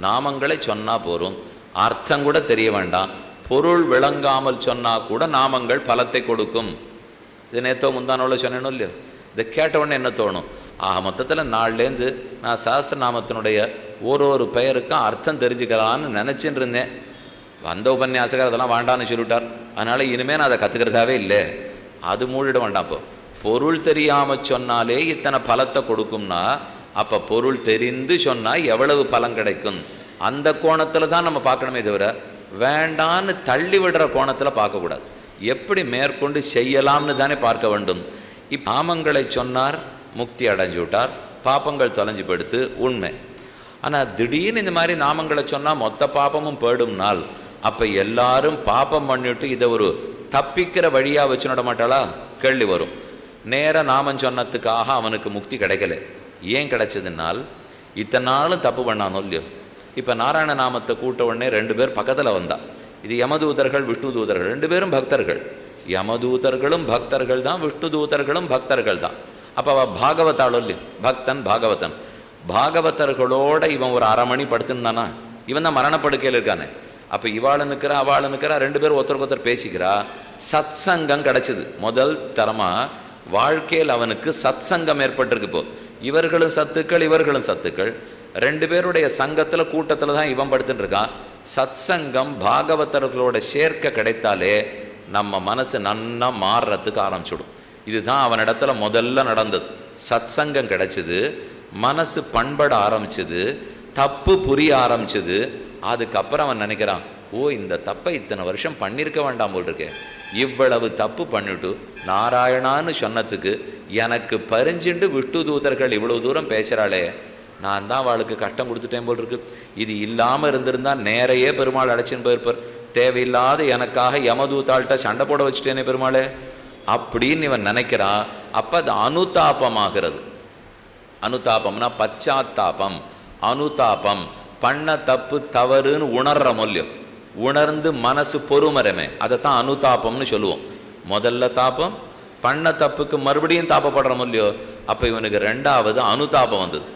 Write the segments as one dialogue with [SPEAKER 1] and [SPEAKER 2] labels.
[SPEAKER 1] நாமங்களை சொன்னால் போரும், அர்த்தம் கூட தெரிய வேண்டாம், பொருள் விளங்காமல் சொன்னால் கூட நாமங்கள் பலத்தை கொடுக்கும். இது நேற்றோ முந்தானோட சொன்னேன்னு இல்லையோ? இதை கேட்ட உடனே என்ன தோணும்? மொத்தத்தில் நாள்லேருந்து நான் சஹஸ்ரநாமத்தினுடைய ஒரு பெயருக்கும் அர்த்தம் தெரிஞ்சுக்கலான்னு நினச்சின்னு இருந்தேன். வந்த உபன்யாசகர் அதெல்லாம் வேண்டான்னு சொல்லிவிட்டார். அதனால் இனிமேல் நான் அதை கற்றுக்கிறதாவே இல்லை. அது மூடிட வேண்டாம். இப்போ பொருள் தெரியாமல் சொன்னாலே இத்தனை பலத்தை கொடுக்கும்னா அப்போ பொருள் தெரிந்து சொன்னால் எவ்வளவு பலம் கிடைக்கும், அந்த கோணத்தில் தான் நம்ம பார்க்கணுமே தவிர வேண்டான்னு தள்ளி விடுற கோணத்தில் பார்க்கக்கூடாது. எப்படி மேற்கொண்டு செய்யலாம்னு தானே பார்க்க வேண்டும். நாமங்களை சொன்னார், முக்தி அடைஞ்சு விட்டார், பாப்பங்கள் தொலைஞ்சு போயிடுத்து, உண்மை. ஆனால் திடீர்னு இந்த மாதிரி நாமங்களை சொன்னால் மொத்த பாப்பமும் போயிடும்னால் அப்போ எல்லாரும் பாப்பம் பண்ணிவிட்டு இதை ஒரு தப்பிக்கிற வழியாக வச்சு நட மாட்டாளா? கேள்வி வரும். நேராக நாமம் சொன்னதுக்காக அவனுக்கு முக்தி கிடைக்கல. ஏன் கிடைச்சதுனால் இத்தனை நாளும் தப்பு பண்ணானோ இல்லையோ. இப்போ நாராயண நாமத்தை கூட்ட உடனே 2 பேர் பக்கத்தில் வந்தா. இது யமதூதர்கள், விஷ்ணு தூதர்கள், 2 பேரும் பக்தர்கள். யமதூதர்களும் பக்தர்கள் தான், விஷ்ணு தூதர்களும் பக்தர்கள் தான். அப்போ அவள் பாகவதாளோ இல்லையோ, பக்தன் பாகவதன். பாகவதர்களோட இவன் ஒரு அரை மணி படுத்துனானா, இவன் தான் மரணப்படுக்கையில் இருக்கானே. அப்போ இவாள் நிற்கிறா, அவள் நிற்கிறா, 2 பேரும் ஒருத்தருக்கு ஒருத்தர் பேசிக்கிறா. சத் சங்கம் கிடச்சிது. முதல் தரமாக வாழ்க்கையில் அவனுக்கு சத் சங்கம் ஏற்பட்டிருக்கு. இப்போ இவர்களும் சத்துக்கள், இவர்களும் சத்துக்கள், 2 பேருடைய சங்கத்தில் கூட்டத்தில் தான் இவன் படுத்துட்டு இருக்கான். சத் சங்கம் பாகவதர்களோட சேர்க்க கிடைத்தாலே நம்ம மனசு நன்னா மாறுறதுக்கு ஆரம்பிச்சுடும். இதுதான் அவனிடத்துல முதல்ல நடந்தது. சத் சங்கம் கிடைச்சிது, மனசு பண்பட ஆரம்பிச்சுது, தப்பு புரிய ஆரம்பிச்சுது. அதுக்கப்புறம் அவன் நினைக்கிறான், ஓ இந்த தப்பை இத்தனை வருஷம் பண்ணியிருக்க வேண்டாம் போல் இருக்கே, இவ்வளவு தப்பு பண்ணிட்டு நாராயணான்னு சொன்னதுக்கு எனக்கு பரிஞ்சுண்டு விஷ்ணு தூதர்கள் இவ்வளவு தூரம் பேசுகிறாளே, நான் தான் அவளுக்கு கஷ்டம் கொடுத்துட்டேன் போல் இருக்கு. இது இல்லாமல் இருந்திருந்தால் நேரையே பெருமாள் அழைச்சின்னு போயிருப்பார். தேவையில்லாத எனக்காக யமதூத்தாள்கிட்ட சண்டை போட வச்சுட்டேனே பெருமாளே அப்படின்னு இவன் நினைக்கிறான். அப்போ அது அனுதாபமாகிறது. அனுதாபம்னா பச்சாத்தாபம். அனுதாபம் பண்ண தப்பு தவறுன்னு உணர்ற மொழியும், உணர்ந்து மனசு பொறுமரமே, அதைத்தான் அனுதாபம்னு சொல்லுவோம். முதல்ல தாபம், பண்ண தப்புக்கு மறுபடியும் தாபப்படுற மொழியோ. அப்போ இவனுக்கு 2வது அனுதாபம் வந்தது.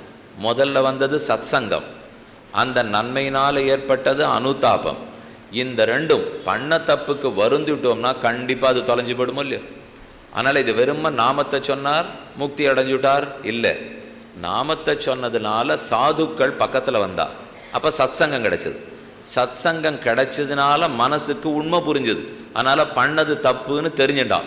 [SPEAKER 1] முதல்ல வந்தது சத்சங்கம், அந்த நன்மையினால் ஏற்பட்டது அனுதாபம். இந்த 2ம் பண்ண தப்புக்கு வருந்துவிட்டோம்னா கண்டிப்பாக அது தொலைஞ்சு போயிடும் இல்லையோ. அதனால் இது வெறும நாமத்தை சொன்னார் முக்தி அடைஞ்சு விட்டார் இல்லை. நாமத்தை சொன்னதுனால சாதுக்கள் பக்கத்தில் வந்தா, அப்போ சத்சங்கம் கிடைச்சது. சத்சங்கம் கிடைச்சதுனால மனசுக்கு உண்மை புரிஞ்சுது. அதனால் பண்ணது தப்புன்னு தெரிஞ்சுட்டான்.